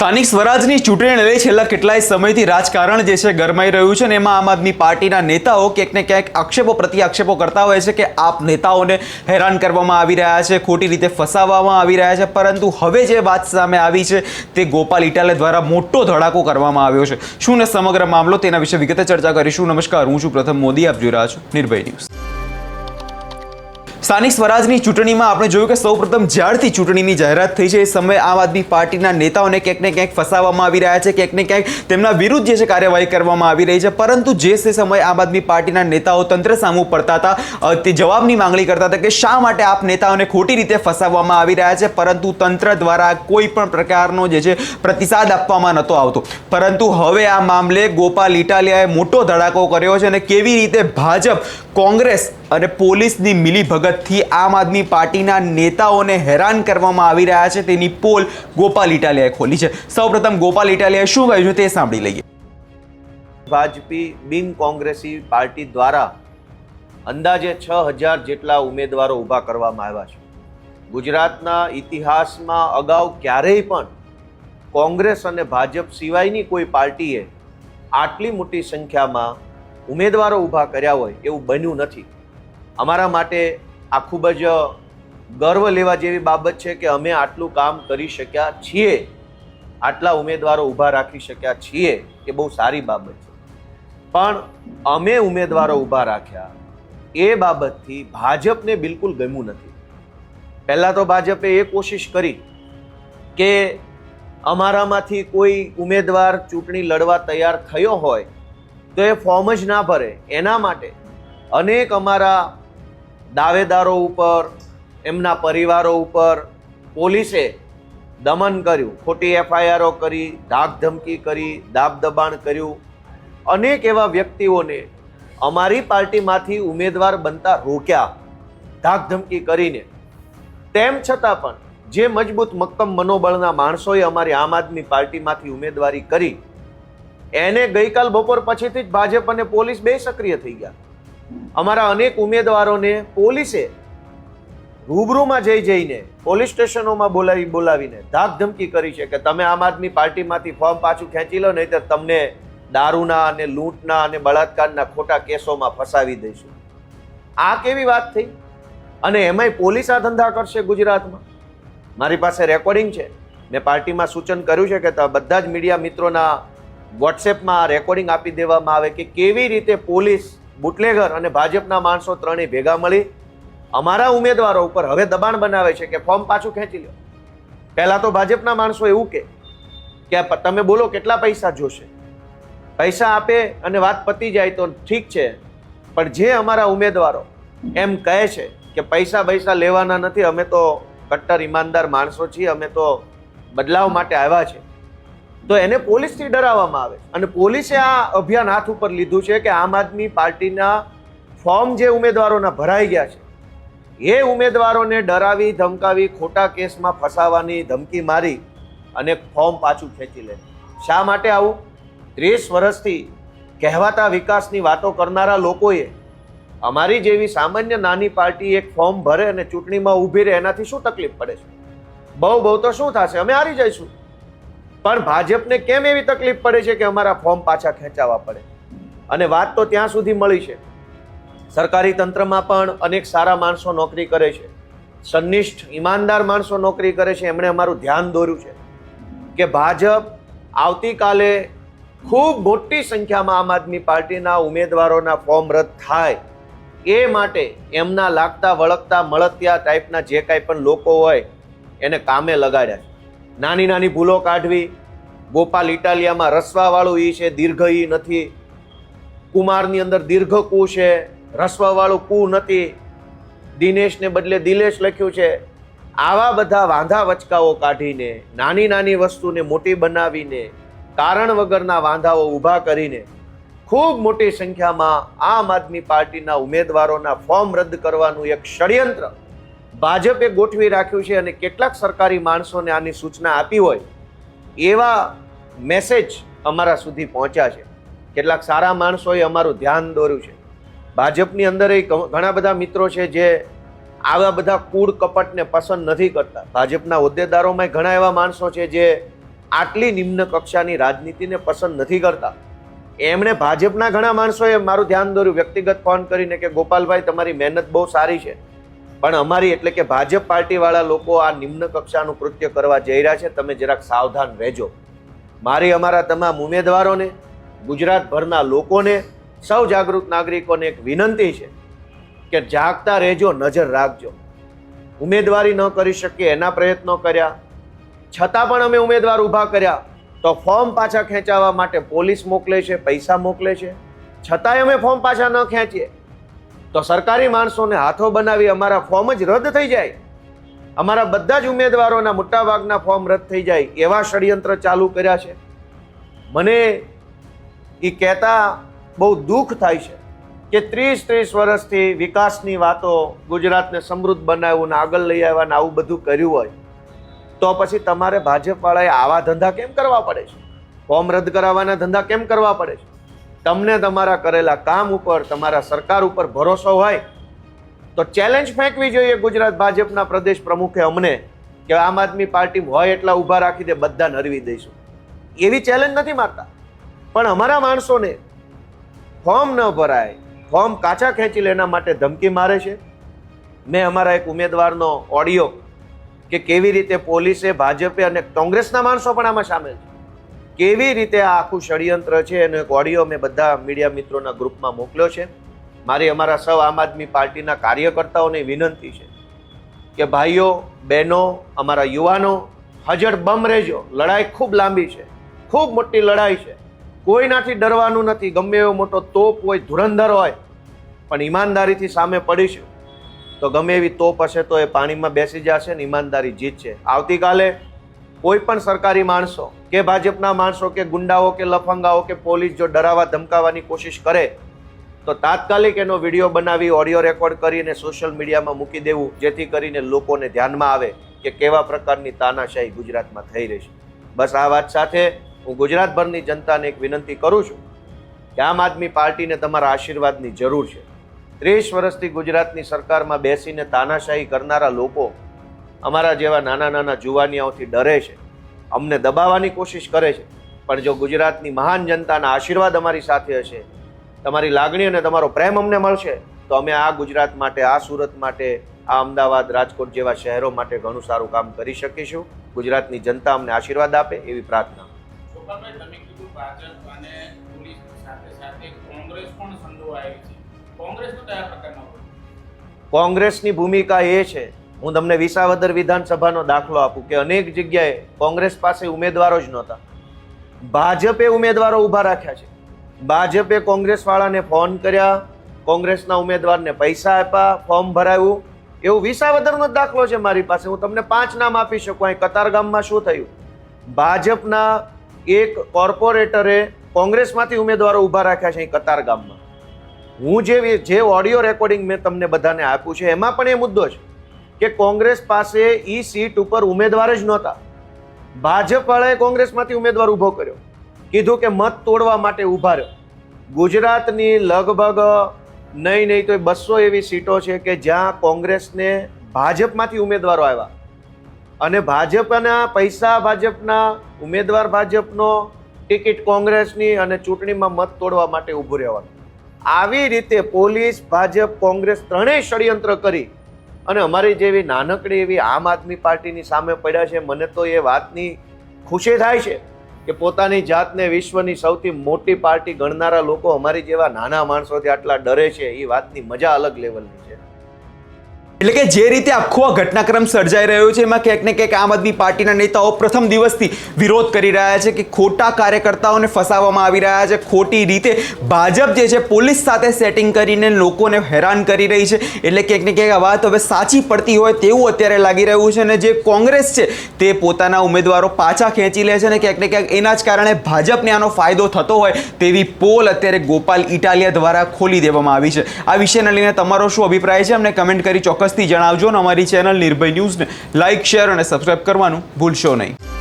સ્થાનિક સ્વરાજની ચૂંટણીને લઈ છેલ્લા કેટલાય સમયથી રાજકારણ જે છે ગરમાઈ રહ્યું છે ને એમાં આમ આદમી પાર્ટીના નેતાઓ ક્યાંક ને ક્યાંક આક્ષેપો પ્રતિ આક્ષેપો કરતા હોય છે કે આપ નેતાઓને હેરાન કરવામાં આવી રહ્યા છે, ખોટી રીતે ફસાવવામાં આવી રહ્યા છે. પરંતુ હવે જે વાત સામે આવી છે તે ગોપાલ ઇટાલિયા દ્વારા મોટો ધડાકો કરવામાં આવ્યો છે. શું ને સમગ્ર મામલો તેના વિશે વિગતે ચર્ચા કરીશું. નમસ્કાર, હું છું પ્રથમ મોદી, આપ જોઈ રહ્યા છો નિર્ભય ન્યૂઝ. સ્થાનિક સ્વરાજની ચૂંટણીમાં આપણે જોયું કે સૌપ્રથમ જ્યારથી ચૂંટણીની જાહેરાત થઈ છે એ સમયે આમ આદમી પાર્ટીના નેતાઓને ક્યાંક ને ક્યાંક ફસાવવામાં આવી રહ્યા છે, ક્યાંક ને ક્યાંક તેમના વિરુદ્ધ જે છે કાર્યવાહી કરવામાં આવી રહી છે. પરંતુ જે તે સમયે આમ આદમી પાર્ટીના નેતાઓ તંત્ર સામું પડતા હતા, તે જવાબની માંગણી કરતા હતા કે શા માટે આપ નેતાઓને ખોટી રીતે ફસાવવામાં આવી રહ્યા છે. પરંતુ તંત્ર દ્વારા કોઈ પણ પ્રકારનો જે છે પ્રતિસાદ આપવામાં નહોતો આવતો. પરંતુ હવે આ મામલે ગોપાલ ઇટાલિયાએ મોટો ધડાકો કર્યો છે અને કેવી રીતે ભાજપ, કોંગ્રેસ અને પોલીસની મિલીભગતથી આમ આદમી પાર્ટીના નેતાઓને હેરાન કરવામાં આવી રહ્યા છે તેની પોલ ગોપાલ ઇટાલિયાએ ખોલી છે. સૌપ્રથમ ગોપાલ ઇટાલિયાએ શું કહ્યું છે તે સાંભળી લઈએ. ભાજપી બિન કોંગ્રેસી પાર્ટી દ્વારા અંદાજે 6000 જેટલા ઉમેદવારો ઊભા કરવામાં આવ્યા છે. ગુજરાતના ઇતિહાસમાં અગાઉ ક્યારેય પણ કોંગ્રેસ અને ભાજપ સિવાયની કોઈ પાર્ટીએ આટલી મોટી સંખ્યામાં ઉમેદવારો ઊભા કર્યા હોય એવું બન્યું નથી. અમારા માટે આ ખૂબ જ ગર્વ લેવા જેવી બાબત છે કે અમે આટલું કામ કરી શક્યા છીએ, આટલા ઉમેદવારો ઊભા રાખી શક્યા છીએ, એ બહુ સારી બાબત છે. પણ અમે ઉમેદવારો ઊભા રાખ્યા એ બાબતથી ભાજપને બિલકુલ ગમ્યું નથી. પહેલાં તો ભાજપે એ કોશિશ કરી કે અમારામાંથી કોઈ ઉમેદવાર ચૂંટણી લડવા તૈયાર થયો હોય તો એ ફોર્મ જ ના ભરે. એના માટે અનેક અમારા દાવેદારો ઉપર, એમના પરિવારો ઉપર પોલીસે દમન કર્યું, ખોટી એફઆઈઆરો કરી, ધાક ધમકી કરી, દાબ દબાણ કર્યું. અનેક એવા વ્યક્તિઓને અમારી પાર્ટીમાંથી ઉમેદવાર બનતા રોક્યા ધાક ધમકી કરીને. તેમ છતાં પણ જે મજબૂત મક્કમ મનોબળના માણસોએ અમારી આમ આદમી પાર્ટીમાંથી ઉમેદવારી કરી એને ગઈકાલ બપોર પછીથી જ ભાજપ અને પોલીસ બે સક્રિય થઈ ગયા. અમારા અનેક ઉમેદવારોને પોલીસે રૂબરૂમાં જઈને પોલીસ સ્ટેશનોમાં બોલાવીને ધાક ધમકી કરી છે કે તમે આમ આદમી પાર્ટીમાંથી ફોર્મ પાછું ખેંચી લો, નહીં તો તમને દારૂના અને લૂંટના અને બળાત્કારના ખોટા કેસોમાં ફસાવી દઈશું. આ કેવી વાત થઈ? અને એમાંય પોલીસ આ ધંધા કરશે ગુજરાતમાં. મારી પાસે રેકોર્ડિંગ છે. મેં પાર્ટીમાં સૂચન કર્યું છે કે બધા જ મીડિયા મિત્રોના વોટ્સએપમાં રેકોર્ડિંગ આપી દેવામાં આવે કે કેવી રીતે પોલીસ, બુટલેગર અને ભાજપના માણસો ત્રણેય ભેગા મળી અમારા ઉમેદવારો ઉપર હવે દબાણ બનાવે છે કે ફોર્મ પાછું ખેંચી લો. પહેલા તો ભાજપના માણસો એવું કે તમે બોલો કેટલા પૈસા જોશે, પૈસા આપે અને વાત પતી જાય તો ઠીક છે. પણ જે અમારા ઉમેદવારો એમ કહે છે કે પૈસા લેવાના નથી, અમે તો કટ્ટર ઈમાનદાર માણસો છીએ, અમે તો બદલાવ માટે આવ્યા છે, તો એને પોલીસથી ડરાવવામાં આવે. અને પોલીસે આ અભિયાન હાથ ઉપર લીધું છે કે આમ આદમી પાર્ટીના ફોર્મ જે ઉમેદવારોના ભરાઈ ગયા છે એ ઉમેદવારોને ડરાવી ધમકાવી ખોટા કેસમાં ફસાવાની ધમકી મારી અને ફોર્મ પાછું ખેંચી લે. શા માટે આવું? 30 વર્ષથી કહેવાતા વિકાસની વાતો કરનારા લોકોએ અમારી જેવી સામાન્ય નાની પાર્ટી એક ફોર્મ ભરે અને ચૂંટણીમાં ઊભી રહે એનાથી શું તકલીફ પડે છે? બહુ તો શું થશે, અમે હારી જઈશું. પણ ભાજપને કેમ એવી તકલીફ પડે છે કે અમારા ફોર્મ પાછા ખેંચાવા પડે? અને વાત તો ત્યાં સુધી મળી છે, સરકારી તંત્રમાં પણ અનેક સારા માણસો નોકરી કરે છે, સનિષ્ઠ ઈમાનદાર માણસો નોકરી કરે છે. એમણે અમારું ધ્યાન દોર્યું છે કે ભાજપ આવતીકાલે ખૂબ મોટી સંખ્યામાં આમ આદમી પાર્ટીના ઉમેદવારોના ફોર્મ રદ થાય એ માટે એમના લાગતા વળગતા મળતિયા ટાઈપના જે કાંઈ પણ લોકો હોય એને કામે લગાડ્યા છે. નાની ભૂલો કાઢવી. ગોપાલ ઇટાલિયામાં રસવાવાળું ઈ છે, દીર્ઘ ઈ નથી. કુમારની અંદર દીર્ઘ કુ છે, રસવાવાળું કુ નથી. દિનેશને બદલે દિલેશ લખ્યું છે. આવા બધા વાંધા વચકાઓ કાઢીને, નાની વસ્તુને મોટી બનાવીને, કારણ વગરના વાંધાઓ ઊભા કરીને ખૂબ મોટી સંખ્યામાં આમ આદમી પાર્ટીના ઉમેદવારોના ફોર્મ રદ કરવાનું એક ષડયંત્ર ભાજપે ગોઠવી રાખ્યું છે. અને કેટલાક સરકારી માણસોને આની સૂચના આપી હોય એવા મેસેજ અમારા સુધી પહોંચ્યા છે. કેટલાક સારા માણસોએ અમારું ધ્યાન દોર્યું છે. ભાજપની અંદર ઘણા બધા મિત્રો છે જે આવા બધા કૂડ કપટને પસંદ નથી કરતા. ભાજપના હોદ્દેદારોમાં ઘણા એવા માણસો છે જે આટલી નિમ્ન કક્ષાની રાજનીતિને પસંદ નથી કરતા. એમણે ભાજપના ઘણા માણસોએ મારું ધ્યાન દોર્યું, વ્યક્તિગત ફોન કરીને કે ગોપાલભાઈ તમારી મહેનત બહુ સારી છે, પણ અમારી એટલે કે ભાજપ પાર્ટીવાળા લોકો આ નિમ્ન કક્ષાનું કૃત્ય કરવા જઈ રહ્યા છે, તમે જરાક સાવધાન રહેજો. મારી અમારા તમામ ઉમેદવારોને, ગુજરાતભરના લોકોને, સૌ જાગૃત નાગરિકોને એક વિનંતી છે કે જાગતા રહેજો, નજર રાખજો. ઉમેદવારી ન કરી શકીએ એના પ્રયત્નો કર્યા, છતાં પણ અમે ઉમેદવાર ઊભા કર્યા તો ફોર્મ પાછા ખેંચાવવા માટે પોલીસ મોકલે છે, પૈસા મોકલે છે, છતાંય અમે ફોર્મ પાછા ન ખેંચીએ તો સરકારી માણસોને હાથો બનાવી અમારા ફોર્મ જ રદ થઈ જાય, અમારા બધા જ ઉમેદવારોના મોટાભાગના ફોર્મ રદ થઈ જાય, એવા ષડયંત્ર ચાલુ કર્યા છે. મને એ કહેતા બહુ દુઃખ થાય છે કે 30 વર્ષથી વિકાસની વાતો, ગુજરાતને સમૃદ્ધ બનાવ્યું ને આગળ લઈ આવ્યા ને આવું બધું કર્યું હોય તો પછી તમારે ભાજપવાળાએ આવા ધંધા કેમ કરવા પડે છે? ફોર્મ રદ કરાવવાના ધંધા કેમ કરવા પડે છે? તમને તમારા કરેલા કામ ઉપર, તમારા સરકાર ઉપર ભરોસો હોય તો ચેલેન્જ ફેંકવી જોઈએ ગુજરાત ભાજપના પ્રદેશ પ્રમુખે અમને કે આમ આદમી પાર્ટી હોય એટલા ઊભા રાખી દે, બધા નરવી દઈશું. એવી ચેલેન્જ નથી મારતા, પણ અમારા માણસોને ફોર્મ ન ભરાય, ફોર્મ કાચા ખેંચી લે એના માટે ધમકી મારે છે. મેં અમારા એક ઉમેદવારનો ઓડિયો કે કેવી રીતે પોલીસે, ભાજપે અને કોંગ્રેસના માણસો પણ આમાં સામેલ છે, કેવી રીતે આ આખું ષડયંત્ર છે એનો એક ઓડિયો મેં બધા મીડિયા મિત્રોના ગ્રુપમાં મોકલ્યો છે. મારી અમારા સૌ આમ આદમી પાર્ટીના કાર્યકર્તાઓને વિનંતી છે કે ભાઈઓ, બહેનો, અમારા યુવાનો, હજળ બમ રહેજો. લડાઈ ખૂબ લાંબી છે, ખૂબ મોટી લડાઈ છે, કોઈનાથી ડરવાનું નથી. ગમે એવો મોટો તોપ હોય, ધુરંધર હોય, પણ ઈમાનદારીથી સામે પડીશું તો ગમે એવી તોપ હશે તો એ પાણીમાં બેસી જશે ને ઈમાનદારી જીતશે. આવતીકાલે કોઈ પણ સરકારી માણસો કે ભાજપના માણસો કે ગુંડાઓ કે લફંગાઓ કે પોલીસ જો ડરાવવા ધમકાવવાની કોશિશ કરે તો તાત્કાલિક એનો વિડીયો બનાવી, ઓડિયો રેકોર્ડ કરીને સોશિયલ મીડિયામાં મૂકી દેવું, જેથી કરીને લોકોને ધ્યાનમાં આવે કે કેવા પ્રકારની તાનાશાહી ગુજરાતમાં થઈ રહી છે. બસ આ વાત સાથે હું ગુજરાતભરની જનતાને એક વિનંતી કરું છું કે આમ આદમી પાર્ટીને તમારા આશીર્વાદની જરૂર છે. 30 વર્ષથી ગુજરાતની સરકારમાં બેસીને તાનાશાહી કરનારા લોકો અમારા જેવા નાના નાના જુવાનિયાઓથી ડરે છે, અમને દબાવવાની કોશિશ કરે છે. પણ જો ગુજરાતની મહાન જનતાના આશીર્વાદ અમારી સાથે હશે, તમારી લાગણી અને તમારો પ્રેમ અમને મળશે તો અમે આ ગુજરાત માટે, આ સુરત માટે, આ અમદાવાદ, રાજકોટ જેવા શહેરો માટે ઘણું સારું કામ કરી શકીશું. ગુજરાતની જનતા અમને આશીર્વાદ આપે એવી પ્રાર્થના. ગોપાલભાઈ, તમે કીધું ભાજપ અને પોલીસ સાથે સાથે કોંગ્રેસ પણ સંડોવાયેલી છે. કોંગ્રેસનો કયા પ્રકારનો? કોંગ્રેસની ભૂમિકા એ છે, હું તમને વિસાવદર વિધાનસભાનો દાખલો આપું કે અનેક જગ્યાએ કોંગ્રેસ પાસે ઉમેદવારો જ નહોતા, ભાજપે ઉમેદવારો ઊભા રાખ્યા છે. ભાજપે કોંગ્રેસવાળાને ફોન કર્યા, કોંગ્રેસના ઉમેદવારને પૈસા આપ્યા, ફોર્મ ભરાયું. એવું વિસાવદરનો જ દાખલો છે મારી પાસે. હું તમને 5 નામ આપી શકું. અહીં કતારગામમાં શું થયું? ભાજપના એક કોર્પોરેટરે કોંગ્રેસમાંથી ઉમેદવારો ઊભા રાખ્યા છે અહીં કતારગામમાં. હું જે ઓડિયો રેકોર્ડિંગ મેં તમને બધાને આપ્યું છે એમાં પણ એ મુદ્દો છે કે કોંગ્રેસ પાસે ઈ સીટ ઉપર ઉમેદવાર જ નહોતા. ભાજપવાળાએ કોંગ્રેસમાંથી ઉમેદવાર ઊભો કર્યો, કીધું કે મત તોડવા માટે ઊભા રહ્યો. ગુજરાતની લગભગ નહીં તો 200 એવી સીટો છે કે જ્યાં કોંગ્રેસને ભાજપમાંથી ઉમેદવારો આવ્યા અને ભાજપના પૈસા ભાજપના, ઉમેદવાર ભાજપનો, ટિકિટ કોંગ્રેસની અને ચૂંટણીમાં મત તોડવા માટે ઊભું રહેવાનું. આવી રીતે પોલીસ, ભાજપ, કોંગ્રેસ ત્રણેય ષડયંત્ર કરી અને અમારી જેવી નાનકડી એવી આમ આદમી પાર્ટીની સામે પડ્યા છે. મને તો એ વાતની ખુશી થાય છે કે પોતાની જાતને વિશ્વની સૌથી મોટી પાર્ટી ગણનારા લોકો અમારી જેવા નાના માણસોથી આટલા ડરે છે. એ વાતની મજા અલગ લેવલની છે. એટલે કે જે રીતે આખો આ ઘટનાક્રમ સર્જાઈ રહ્યો છે એમાં ક્યાંક ને ક્યાંક આમ આદમી પાર્ટીના નેતાઓ પ્રથમ દિવસથી વિરોધ કરી રહ્યા છે કે ખોટા કાર્યકર્તાઓને ફસાવવામાં આવી રહ્યા છે, ખોટી રીતે ભાજપ જે છે પોલીસ સાથે સેટિંગ કરીને લોકોને હેરાન કરી રહી છે. એટલે ક્યાંક ને ક્યાંક આ વાત હવે સાચી પડતી હોય તેવું અત્યારે લાગી રહ્યું છે. અને જે કોંગ્રેસ છે તે પોતાના ઉમેદવારો પાછા ખેંચી લે છે અને ક્યાંક ને ક્યાંક એના જ કારણે ભાજપને આનો ફાયદો થતો હોય તેવી પોલ અત્યારે ગોપાલ ઇટાલિયા દ્વારા ખોલી દેવામાં આવી છે. આ વિષયને લઈને તમારો શું અભિપ્રાય છે અમને કમેન્ટ કરી ચોક્કસથી જણાવજો. અને અમારી ચેનલ નિર્ભય ન્યૂઝને લાઇક, શેર અને સબસ્ક્રાઇબ કરવાનું ભૂલશો નહીં.